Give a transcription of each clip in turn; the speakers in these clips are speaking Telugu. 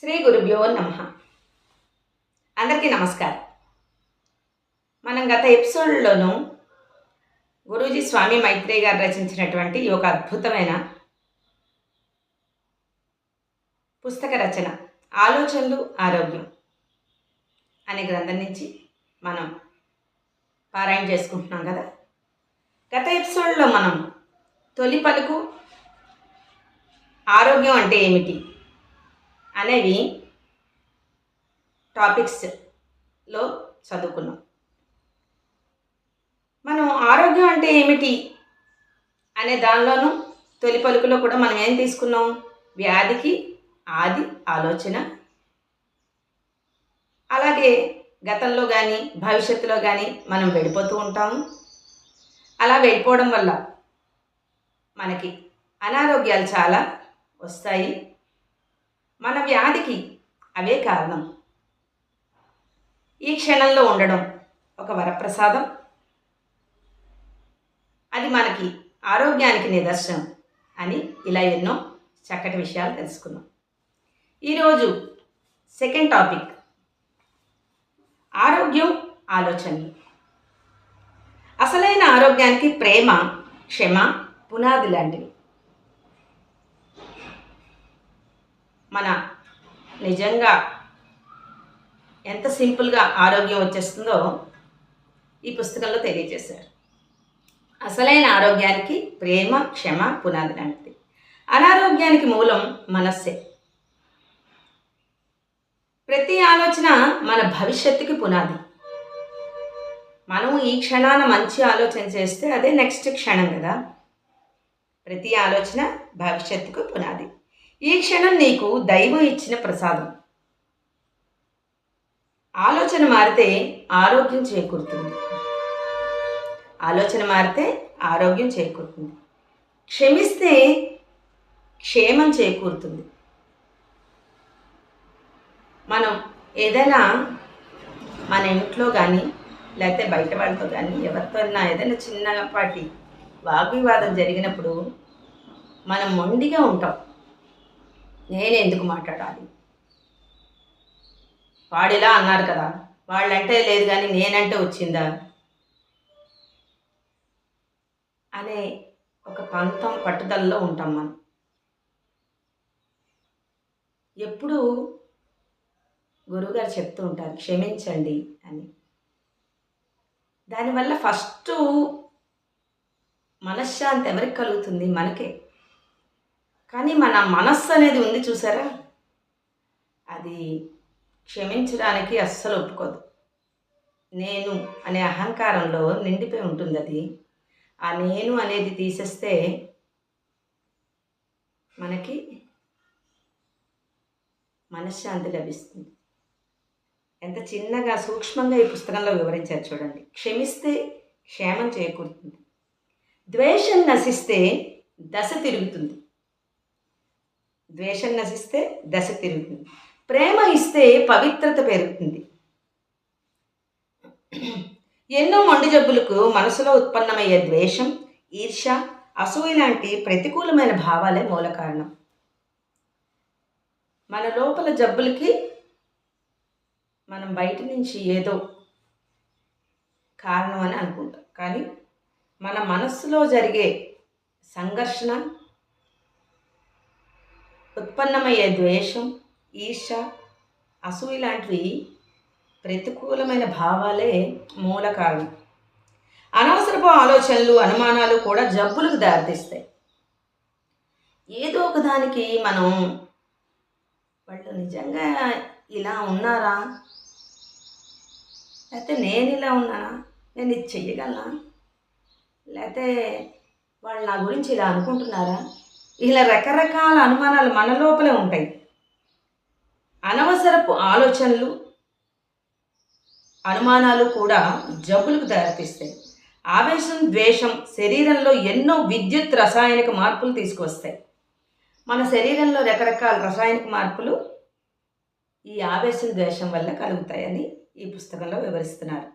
శ్రీ గురుభ్యో నమః. అందరికీ నమస్కారం. మనం గత ఎపిసోడ్లోనూ గురూజీ స్వామి మైత్రేయ గారు రచించినటువంటి ఈ ఒక అద్భుతమైన పుస్తక రచన ఆలోచనలు ఆరోగ్యం అనే గ్రంథం నుంచి మనం పారాయణ చేసుకుంటున్నాం కదా. గత ఎపిసోడ్లో మనం తొలి పలుకు, ఆరోగ్యం అంటే ఏమిటి అనేవి టాపిక్స్లో చదువుకున్నాం. మనం ఆరోగ్యం అంటే ఏమిటి అనే దానిలోనూ తొలి పలుకులో కూడా మనం ఏం తీసుకున్నాం? వ్యాధికి ఆది ఆలోచన. అలాగే గతంలో కానీ భవిష్యత్తులో కానీ మనం వెళ్ళిపోతూ ఉంటాము. అలా వెళ్ళిపోవడం వల్ల మనకి అనారోగ్యాలు చాలా వస్తాయి. మన వ్యాధికి అవే కారణం. ఈ క్షణంలో ఉండడం ఒక వరప్రసాదం. అది మనకి ఆరోగ్యానికి నిదర్శనం అని ఇలా ఎన్నో చక్కటి విషయాలు తెలుసుకున్నాం. ఈరోజు సెకండ్ టాపిక్ ఆరోగ్యం ఆలోచనలు. అసలైన ఆరోగ్యానికి ప్రేమ, క్షమ పునాది లాంటివి. మన నిజంగా ఎంత సింపుల్గా ఆరోగ్యం వచ్చేస్తుందో ఈ పుస్తకంలో తెలియజేశారు. అసలైన ఆరోగ్యానికి ప్రేమ, క్షమ పునాది లాంటిది. అనారోగ్యానికి మూలం మనస్సే. ప్రతి ఆలోచన మన భవిష్యత్తుకి పునాది. మనం ఈ క్షణాన మంచి ఆలోచన చేస్తే అదే నెక్స్ట్ క్షణం కదా. ప్రతి ఆలోచన భవిష్యత్తుకు పునాది. ఈ క్షణం నీకు దైవం ఇచ్చిన ప్రసాదం. ఆలోచన మారితే ఆరోగ్యం చేకూరుతుంది. ఆలోచన మారితే ఆరోగ్యం చేకూరుతుంది. క్షమిస్తే క్షేమం చేకూరుతుంది. మనం ఏదైనా మన ఇంట్లో కానీ లేకపోతే బయట వాళ్ళతో కానీ ఎవరితో ఏదైనా చిన్నపాటి వాగ్వివాదం జరిగినప్పుడు మనం మొండిగా ఉంటాం. నేనే ఎందుకు మాట్లాడాలి, వాడిలా అన్నారు కదా, వాళ్ళంటే లేదు కానీ నేనంటే వచ్చిందా అనే ఒక పంతం పట్టుదలలో ఉంటాం మనం. ఎప్పుడు గురువుగారు చెప్తూ ఉంటారు క్షమించండి అని. దానివల్ల ఫస్ట్ మనశ్శాంతి ఎవరికి కలుగుతుంది? మనకే. కానీ మన మనస్సు అనేది ఉంది చూసారా, అది క్షమించడానికి అస్సలు ఒప్పుకోదు. నేను అనే అహంకారంలో నిండిపోయి ఉంటుంది అది. ఆ నేను అనేది తీసేస్తే మనకి మనశ్శాంతి లభిస్తుంది. ఎంత చిన్నగా సూక్ష్మంగా ఈ పుస్తకంలో వివరించారు చూడండి. క్షమిస్తే క్షేమం చేకూరుతుంది. ద్వేషం నశిస్తే దశ తిరుగుతుంది. ద్వేషం నశిస్తే దశ తిరుగుతుంది. ప్రేమ ఇస్తే పవిత్రత పెరుగుతుంది. ఎన్నో మొండి జబ్బులకు మనసులో ఉత్పన్నమయ్యే ద్వేషం, ఈర్ష్య, అసూయ లాంటి ప్రతికూలమైన భావాలే మూల కారణం. మన లోపల జబ్బులకి మనం బయట నుంచి ఏదో కారణం అని అనుకుంటాం. కానీ మన మనస్సులో జరిగే సంఘర్షణ, ఉత్పన్నమయ్యే ద్వేషం, ఈర్ష్య, అసూయ లాంటివి ప్రతికూలమైన భావాలే మూల కారణం. అనవసరపు ఆలోచనలు, అనుమానాలు కూడా జబ్బులకు దారితీస్తాయి. ఏదో ఒకదానికి మనం వాళ్ళు నిజంగా ఇలా ఉన్నారా, లేకపోతే నేను ఇలా ఉన్నానా, నేను ఇది చెయ్యగలనా, లేకపోతే వాళ్ళు నా గురించి ఇలా అనుకుంటున్నారా, ఇలా రకరకాల అనుమానాలు మన లోపలే ఉంటాయి. అనవసరపు ఆలోచనలు, అనుమానాలు కూడా జబ్బులకు దారితీస్తాయి. ఆవేశం, ద్వేషం శరీరంలో ఎన్నో విద్యుత్ రసాయనిక మార్పులు తీసుకువస్తాయి. మన శరీరంలో రకరకాల రసాయనిక మార్పులు ఈ ఆవేశం, ద్వేషం వల్ల కలుగుతాయని ఈ పుస్తకంలో వివరిస్తున్నారు.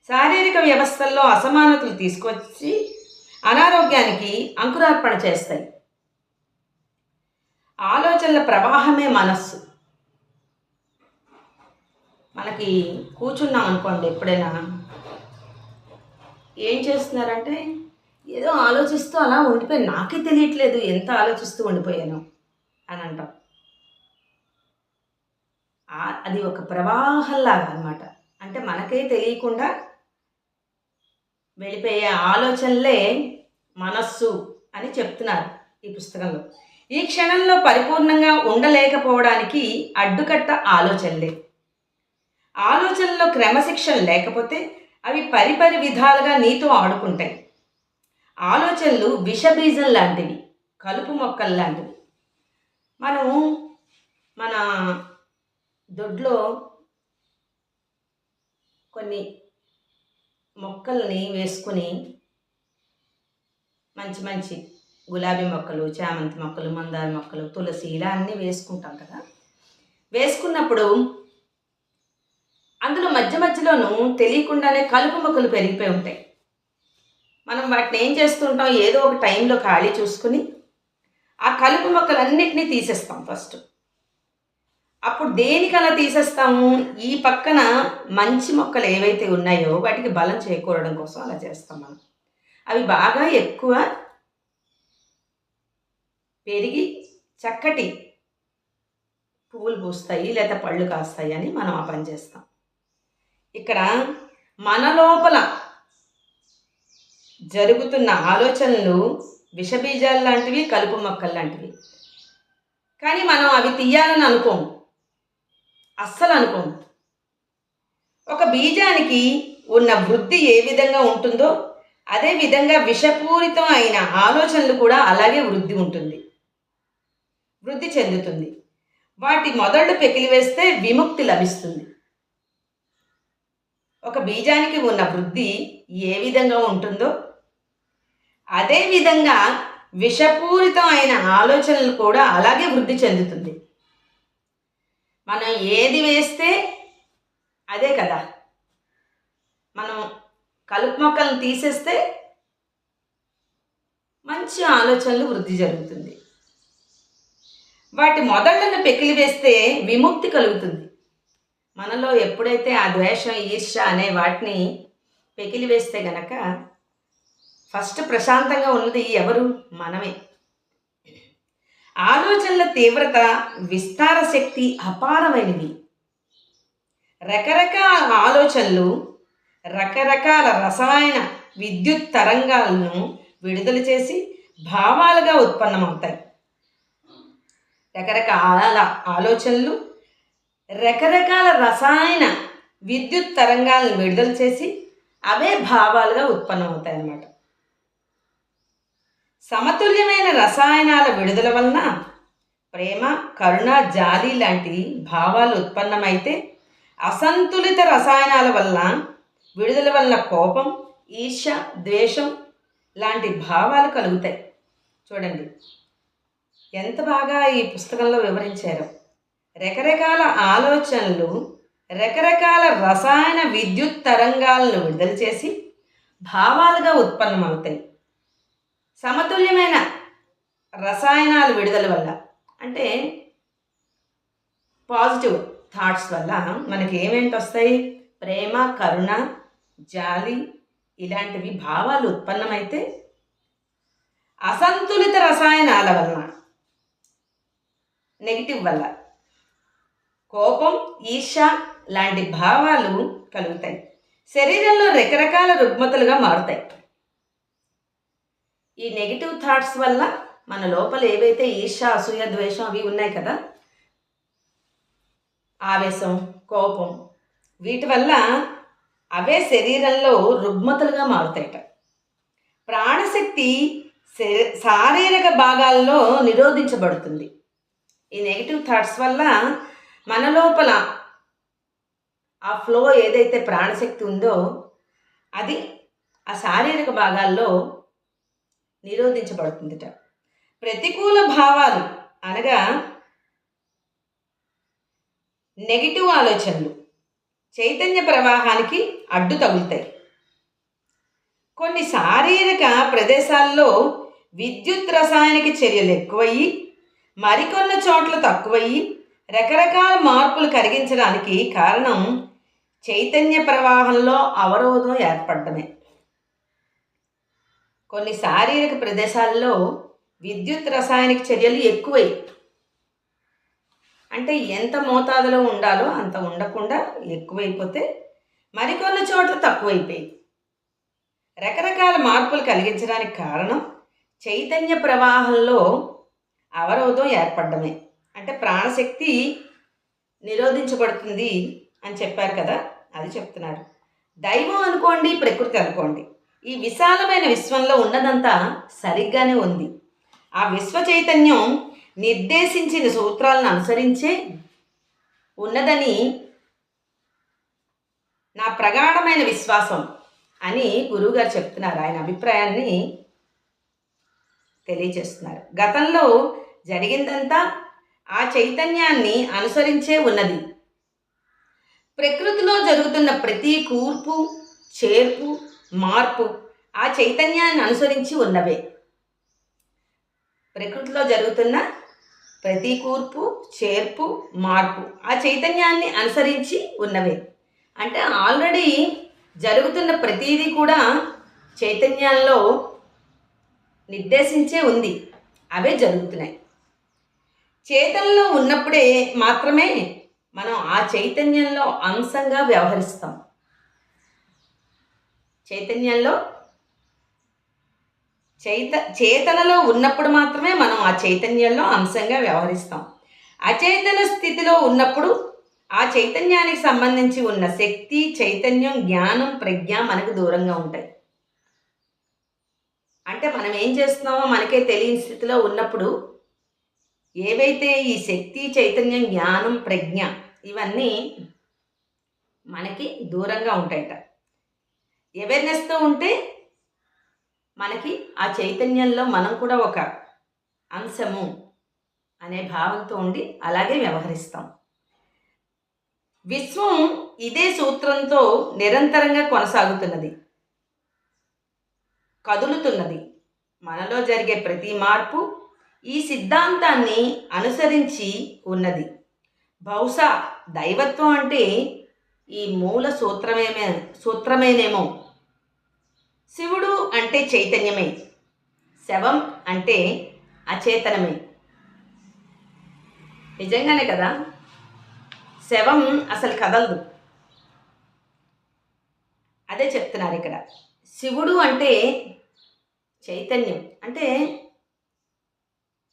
శారీరక వ్యవస్థల్లో అసమానతలు తీసుకొచ్చి అనారోగ్యానికి అంకురార్పణ చేస్తాయి. ఆలోచనల ప్రవాహమే మనస్సు. మనకి కూర్చున్నాం అనుకోండి, ఎప్పుడైనా ఏం చేస్తున్నారంటే ఏదో ఆలోచిస్తూ అలా ఉండిపోయాను, నాకే తెలియట్లేదు ఎంత ఆలోచిస్తూ ఉండిపోయాను అని అంటాం. అది ఒక ప్రవాహంలాగా అనమాట. అంటే మనకే తెలియకుండా వెళ్ళిపోయే ఆలోచనలే మనస్సు అని చెప్తున్నారు ఈ పుస్తకంలో. ఈ క్షణంలో పరిపూర్ణంగా ఉండలేకపోవడానికి అడ్డుకట్ట ఆలోచనలే. ఆలోచనలో క్రమశిక్షణ లేకపోతే అవి పరిపరి విధాలుగా నీతో ఆడుకుంటాయి. ఆలోచనలు విషబీజం లాంటివి, కలుపు మొక్కలు లాంటివి. మనము మన దొడ్లో కొన్ని మొక్కల్ని వేసుకుని మంచి మంచి గులాబీ మొక్కలు, చామంతి మొక్కలు, మందార మొక్కలు, తులసి ఇలా అన్నీ వేసుకుంటాం కదా. వేసుకున్నప్పుడు అందులో మధ్య మధ్యలోనూ తెలియకుండానే కలుపు మొక్కలు పెరిగిపోయి ఉంటాయి. మనం వాటిని ఏం చేస్తుంటాం, ఏదో ఒక టైంలో ఖాళీ చూసుకుని ఆ కలుపు మొక్కలన్నిటినీ తీసేస్తాం ఫస్ట్. అప్పుడు దేనికి అలా తీసేస్తాము, ఈ పక్కన మంచి మొక్కలు ఏవైతే ఉన్నాయో వాటికి బలం చేకూరడం కోసం అలా చేస్తాం మనం. అవి బాగా ఎక్కువ పెరిగి చక్కటి పువ్వులు పూస్తాయి లేదా పళ్ళు కాస్తాయి అని మనం ఆ పని చేస్తాం. ఇక్కడ మన లోపల జరుగుతున్న ఆలోచనలు విషబీజాలు లాంటివి, కలుపు మొక్కలు లాంటివి. కానీ మనం అవి తీయాలని అనుకోము, అస్సలు అనుకోము. ఒక బీజానికి ఉన్న వృద్ధి ఏ విధంగా ఉంటుందో అదే విధంగా విషపూరితం అయిన ఆలోచనలు కూడా అలాగే వృద్ధి చెందుతుంది. వాటి మొదళ్ళు పెకిలివేస్తే విముక్తి లభిస్తుంది. ఒక బీజానికి ఉన్న వృద్ధి ఏ విధంగా ఉంటుందో అదే విధంగా విషపూరితం అయిన ఆలోచనలు కూడా అలాగే వృద్ధి చెందుతుంది. మనం ఏది వేస్తే అదే కదా. మనం కలుపు మొక్కలను తీసేస్తే మంచి ఆలోచనలు వృద్ధి జరుగుతుంది. వాటి మొదళ్లను పెకిలి వేస్తే విముక్తి కలుగుతుంది. మనలో ఎప్పుడైతే ఆ ద్వేషం, ఈర్ష్య అనే వాటిని పెకిలి వేస్తే గనక ఫస్ట్ ప్రశాంతంగా ఉన్నది ఎవరు? మనమే. ఆలోచనల తీవ్రత, విస్తార శక్తి అపారమైనవి. రకరకాల ఆలోచనలు రకరకాల రసాయన విద్యుత్ తరంగాలను విడుదల చేసి భావాలుగా ఉత్పన్నమవుతాయి. రకరకాల ఆలోచనలు రకరకాల రసాయన విద్యుత్ తరంగాలను విడుదల చేసి అవే భావాలుగా ఉత్పన్నమవుతాయి అన్నమాట. సమతుల్యమైన రసాయనాల విడుదల వలన ప్రేమ, కరుణ, జాలి లాంటి భావాలు ఉత్పన్నమైతే అసంతులిత రసాయనాల వల్ల విడుదల వలన కోపం, ఈర్ష్య, ద్వేషం లాంటి భావాలు కలుగుతాయి. చూడండి ఎంత బాగా ఈ పుస్తకంలో వివరించారో. రకరకాల ఆలోచనలు రకరకాల రసాయన విద్యుత్ తరంగాలను విడుదల చేసి భావాలుగా ఉత్పన్నమవుతాయి. సమతుల్యమైన రసాయనాలు విడుదల వల్ల అంటే పాజిటివ్ థాట్స్ వల్ల మనకి ఏమేంటి వస్తాయి? ప్రేమ, కరుణ, జాలి ఇలాంటివి భావాలు ఉత్పన్నమైతే అసంతులిత రసాయనాల వలన, నెగిటివ్ వల్ల కోపం, ఈర్ష్య లాంటి భావాలు కలుగుతాయి. శరీరంలో రకరకాల రుగ్మతలుగా మారుతాయి. ఈ నెగిటివ్ థాట్స్ వల్ల మన లోపల ఏవైతే ఈర్ష్య, అసూయ, ద్వేషం అవి ఉన్నాయి కదా, ఆవేశం, కోపం, వీటి వల్ల అవే శరీరంలో రుగ్మతలుగా మారుతాయట. ప్రాణశక్తి శారీరక భాగాల్లో నిరోధించబడుతుంది. ఈ నెగిటివ్ థాట్స్ వల్ల మన లోపల ఆ ఫ్లో ఏదైతే ప్రాణశక్తి ఉందో అది ఆ శారీరక భాగాల్లో నిరోధించబడుతుందిట. ప్రతికూల భావాలు అనగా నెగిటివ్ ఆలోచనలు చైతన్య ప్రవాహానికి అడ్డు తగులుతాయి. కొన్ని శారీరక ప్రదేశాల్లో విద్యుత్ రసాయనిక చర్యలు ఎక్కువయ్యి, మరికొన్ని చోట్ల తక్కువయ్యి రకరకాల మార్పులు కలిగించడానికి కారణం చైతన్య ప్రవాహంలో అవరోధం ఏర్పడటమే. కొన్ని శారీరక ప్రదేశాల్లో విద్యుత్ రసాయనిక చర్యలు ఎక్కువై, అంటే ఎంత మోతాదులో ఉండాలో అంత ఉండకుండా ఎక్కువైపోతే, మరికొన్ని చోట్ల తక్కువైపోయి రకరకాల మార్పులు కలిగించడానికి కారణం చైతన్య ప్రవాహంలో అవరోధం ఏర్పడమే. అంటే ప్రాణశక్తి నిరోధించబడుతుంది అని చెప్పారు కదా, అది చెప్తున్నారు. దైవం అనుకోండి, ప్రకృతి అనుకోండి, ఈ విశాలమైన విశ్వంలో ఉన్నదంతా సరిగ్గానే ఉంది. ఆ విశ్వ చైతన్యం నిర్దేశించిన సూత్రాలను అనుసరించే ఉన్నదని నా ప్రగాఢమైన విశ్వాసం అని గురువుగారు చెప్తున్నారు. ఆయన అభిప్రాయాన్ని తెలియచేస్తున్నారు. గతంలో జరిగిందంతా ఆ చైతన్యాన్ని అనుసరించే ఉన్నది. ప్రకృతిలో జరుగుతున్న ప్రతి కూర్పు, చేర్పు, మార్పు ఆ చైతన్యాన్ని అనుసరించి ఉన్నవే. ప్రకృతిలో జరుగుతున్న ప్రతి కూర్పు, చేర్పు, మార్పు ఆ చైతన్యాన్ని అనుసరించి ఉన్నవే. అంటే ఆల్రెడీ జరుగుతున్న ప్రతీది కూడా చైతన్యాల్లో నిర్దేశించే ఉంది, అవే జరుగుతున్నాయి. చేతనలో ఉన్నప్పుడే మాత్రమే మనం ఆ చైతన్యంలో అంశంగా వ్యవహరిస్తాం. చైతన్యంలో చేతనలో ఉన్నప్పుడు మాత్రమే మనం ఆ చైతన్యంలో అంశంగా వ్యవహరిస్తాం. అచేతన స్థితిలో ఉన్నప్పుడు ఆ చైతన్యానికి సంబంధించి ఉన్న శక్తి, చైతన్యం, జ్ఞానం, ప్రజ్ఞ మనకు దూరంగా ఉంటాయి. అంటే మనం ఏం చేస్తున్నామో మనకే తెలియని స్థితిలో ఉన్నప్పుడు ఏవైతే ఈ శక్తి, చైతన్యం, జ్ఞానం, ప్రజ్ఞ ఇవన్నీ మనకి దూరంగా ఉంటాయట. అవేర్నెస్తో ఉంటే మనకి ఆ చైతన్యంలో మనం కూడా ఒక అంశము అనే భావంతో ఉండి అలాగే వ్యవహరిస్తాం. విశ్వం ఇదే సూత్రంతో నిరంతరంగా కొనసాగుతున్నది, కదులుతున్నది. మనలో జరిగే ప్రతి మార్పు ఈ సిద్ధాంతాన్ని అనుసరించి ఉన్నది. బహుశా దైవత్వం అంటే ఈ మూల సూత్రమేనేమో. శివుడు అంటే చైతన్యమే, శవం అంటే అచేతనమే. నిజంగానే కదా, శవం అసలు కదలదు. అదే చెప్తున్నారు ఇక్కడ. శివుడు అంటే చైతన్యం, అంటే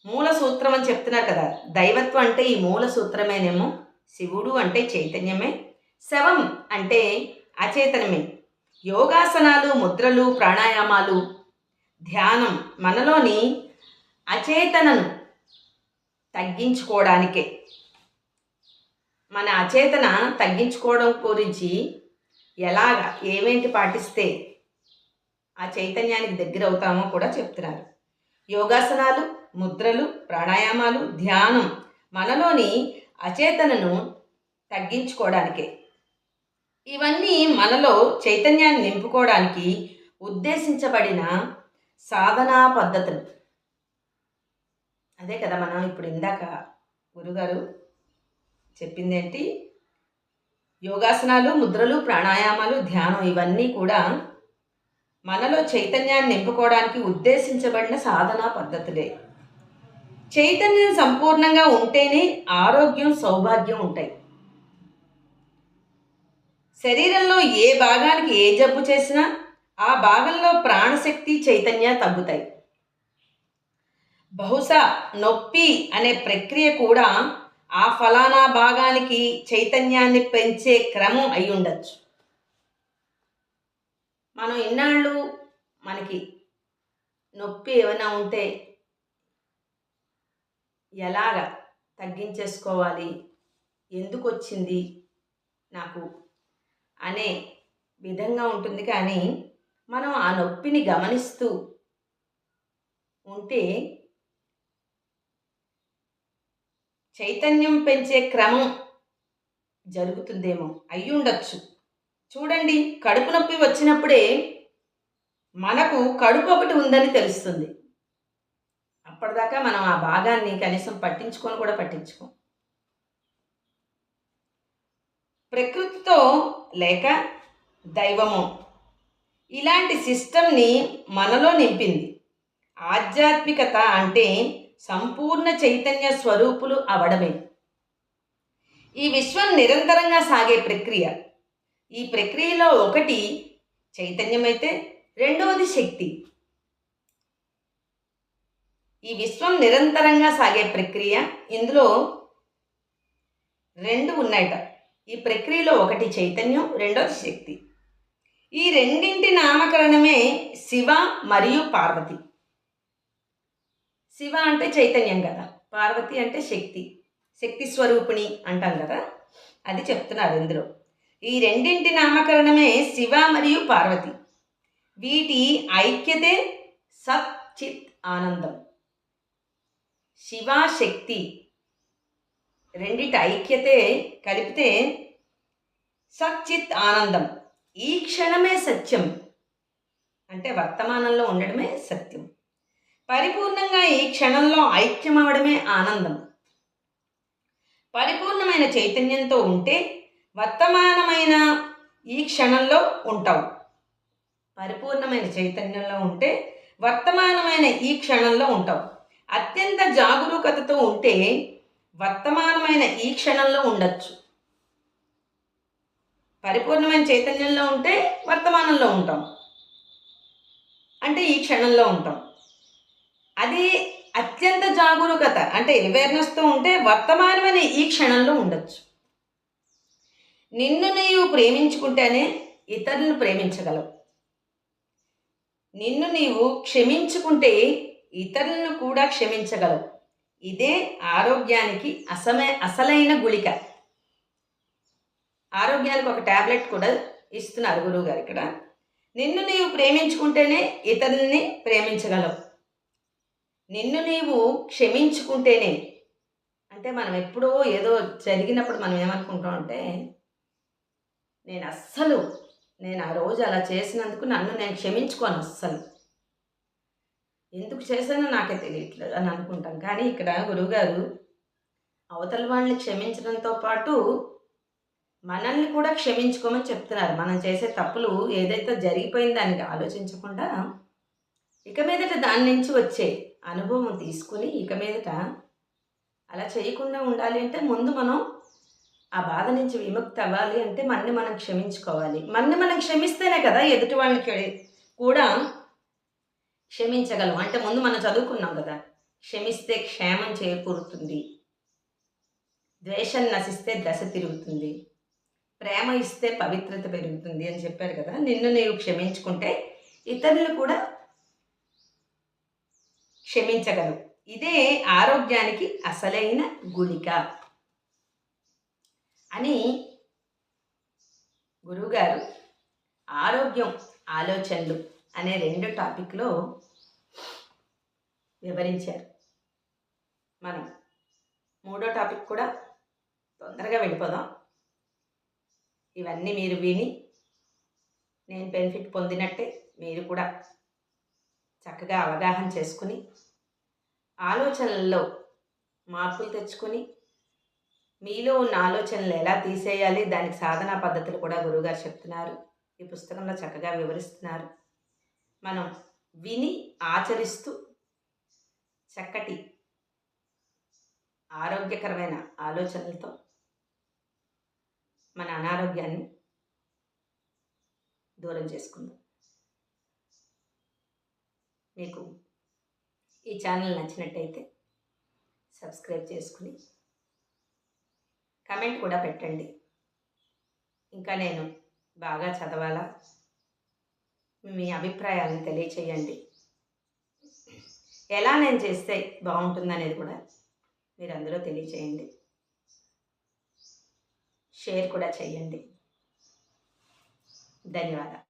మూల సూత్రం అని చెప్తున్నారు కదా. దైవత్వం అంటే ఈ మూల సూత్రమేనేమో. శివుడు అంటే చైతన్యమే, శవం అంటే అచేతనమే. యోగాసనాలు, ముద్రలు, ప్రాణాయామాలు, ధ్యానం మనలోని అచేతనను తగ్గించుకోవడానికే. మన అచేతన తగ్గించుకోవడం గురించి ఎలాగా ఏమేంటి పాటిస్తే ఆ చైతన్యానికి దగ్గర అవుతామో కూడా చెప్తున్నారు. యోగాసనాలు, ముద్రలు, ప్రాణాయామాలు, ధ్యానం మనలోని అచేతనను తగ్గించుకోవడానికే. ఇవన్నీ మనలో చైతన్యాన్ని నింపుకోవడానికి ఉద్దేశించబడిన సాధనా పద్ధతులు. అదే కదా మనం ఇప్పుడు ఇందాక గురుగారు చెప్పిందేంటి, యోగాసనాలు, ముద్రలు, ప్రాణాయామాలు, ధ్యానం ఇవన్నీ కూడా మనలో చైతన్యాన్ని నింపుకోవడానికి ఉద్దేశించబడిన సాధనా పద్ధతులే. చైతన్యం సంపూర్ణంగా ఉంటేనే ఆరోగ్యం, సౌభాగ్యం ఉంటాయి. శరీరంలో ఏ భాగానికి ఏ జబ్బు చేసినా ఆ భాగంలో ప్రాణశక్తి, చైతన్య తగ్గుతాయి. బహుశా నొప్పి అనే ప్రక్రియ కూడా ఆ ఫలానా భాగానికి చైతన్యాన్ని పెంచే క్రమం అయి ఉండొచ్చు. మనం ఇన్నాళ్ళు మనకి నొప్పి ఏమైనా ఉంటే ఎలాగ తగ్గించేసుకోవాలి, ఎందుకు వచ్చింది నాకు అనే విధంగా ఉంటుంది. కానీ మనం ఆ నొప్పిని గమనిస్తూ ఉంటే చైతన్యం పెంచే క్రమం జరుగుతుందేమో, అయి ఉండొచ్చు. చూడండి, కడుపు నొప్పి వచ్చినప్పుడే మనకు కడుపు ఒకటి ఉందని తెలుస్తుంది. అప్పటిదాకా మనం ఆ భాగాన్ని కనీసం పట్టించుకోం. ప్రకృతితో లేక దైవమో ఇలాంటి సిస్టమ్ని మనలో నింపింది. ఆధ్యాత్మికత అంటే సంపూర్ణ చైతన్య స్వరూపులు అవడమే. ఈ విశ్వం నిరంతరంగా సాగే ప్రక్రియ. ఈ ప్రక్రియలో ఒకటి చైతన్యమైతే రెండవది శక్తి. ఈ విశ్వం నిరంతరంగా సాగే ప్రక్రియ. ఇందులో రెండు ఉన్నాయట. ఈ ప్రక్రియలో ఒకటి చైతన్యం, రెండవది శక్తి. ఈ రెండింటి నామకరణమే శివ మరియు పార్వతి. శివ అంటే చైతన్యం కదా, పార్వతి అంటే శక్తి, శక్తి స్వరూపిణి అంటాం కదా, అది చెప్తున్నారు ఇందులో. ఈ రెండింటి నామకరణమే శివ మరియు పార్వతి. వీటి ఐక్యతే సత్ చిత్ ఆనందం. శివ శక్తి రెండిటి ఐక్యతే కలిపితే సచ్చిత్ ఆనందం. ఈ క్షణమే సత్యం అంటే వర్తమానంలో ఉండడమే సత్యం. పరిపూర్ణంగా ఈ క్షణంలో ఐక్యం అవడమే ఆనందం. పరిపూర్ణమైన చైతన్యంతో ఉంటే వర్తమానమైన ఈ క్షణంలో ఉంటావు. పరిపూర్ణమైన చైతన్యంలో ఉంటే వర్తమానమైన ఈ క్షణంలో ఉంటావు. అత్యంత జాగరూకతతో ఉంటే వర్తమానమైన ఈ క్షణంలో ఉండొచ్చు. పరిపూర్ణమైన చైతన్యంలో ఉంటే వర్తమానంలో ఉంటాం, అంటే ఈ క్షణంలో ఉంటాం. అది అత్యంత జాగరూకత అంటే అవేర్నెస్తో ఉంటే వర్తమానమైన ఈ క్షణంలో ఉండొచ్చు. నిన్ను నీవు ప్రేమించుకుంటేనే ఇతరులను ప్రేమించగలవు. నిన్ను నీవు క్షమించుకుంటే ఇతరులను కూడా క్షమించగలవు. ఇదే ఆరోగ్యానికి అసలైన గుళిక. ఆరోగ్యానికి ఒక ట్యాబ్లెట్ కూడా ఇస్తున్నారు గురువుగారు ఇక్కడ. నిన్ను నీవు ప్రేమించుకుంటేనే ఇతరుల్ని ప్రేమించగలవు. నిన్ను నీవు క్షమించుకుంటేనే, అంటే మనం ఎప్పుడో ఏదో జరిగినప్పుడు మనం ఏమనుకుంటామంటే, నేను ఆ రోజు అలా చేసినందుకు నన్ను నేను క్షమించుకోను, అస్సలు ఎందుకు చేశానో నాకే తెలియట్లేదు అని అనుకుంటాం. కానీ ఇక్కడ గురువుగారు అవతల వాళ్ళని క్షమించడంతో పాటు మనల్ని కూడా క్షమించుకోమని చెప్తున్నారు. మనం చేసే తప్పులు ఏదైతే జరిగిపోయిందో దానికి ఆలోచించకుండా ఇక మీదట దాని నుంచి వచ్చే అనుభవం తీసుకుని ఇక మీదట అలా చేయకుండా ఉండాలి అంటే ముందు మనం ఆ బాధ నుంచి విముక్తి అవ్వాలి అంటే మనని మనం క్షమించుకోవాలి. మనని మనం క్షమిస్తేనే కదా ఎదుటి వాళ్ళకి కూడా క్షమించగలం. అంటే ముందు మనం చదువుకున్నాం కదా, క్షమిస్తే క్షేమం చేకూరుతుంది, ద్వేషం నశిస్తే దశ తిరుగుతుంది, ప్రేమ ఇస్తే పవిత్రత పెరుగుతుంది అని చెప్పారు కదా. నిన్ను నీవు క్షమించుకుంటే ఇతరులు కూడా క్షమించగలవు. ఇదే ఆరోగ్యానికి అసలైన గుళిక అని గురువుగారు ఆరోగ్యం ఆలోచనలు అనే 2 టాపిక్లో వివరించారు. మనం 3వ టాపిక్ కూడా తొందరగా వెళ్ళిపోదాం. ఇవన్నీ మీరు విని నేను బెనిఫిట్ పొందినట్టే మీరు కూడా చక్కగా అవగాహన చేసుకుని ఆలోచనల్లో మార్పులు తెచ్చుకొని మీలో ఉన్న ఆలోచనలు ఎలా తీసేయాలి, దానికి సాధనా పద్ధతులు కూడా గురువుగారు చెప్తున్నారు. ఈ పుస్తకంలో చక్కగా వివరిస్తున్నారు. మనం విని ఆచరిస్తూ చక్కటి ఆరోగ్యకరమైన ఆలోచనలతో మన అనారోగ్యాన్ని దూరం చేసుకుందాం. మీకు ఈ ఛానల్ నచ్చినట్టయితే సబ్స్క్రైబ్ చేసుకుని కమెంట్ కూడా పెట్టండి. ఇంకా నేను బాగా చదవాలా, మీ అభిప్రాయాలను తెలియచేయండి. ఎలా నేను చేస్తే బాగుంటుందనేది కూడా మీరు అందులో తెలియచేయండి. షేర్ కూడా చేయండి. ధన్యవాదాలు.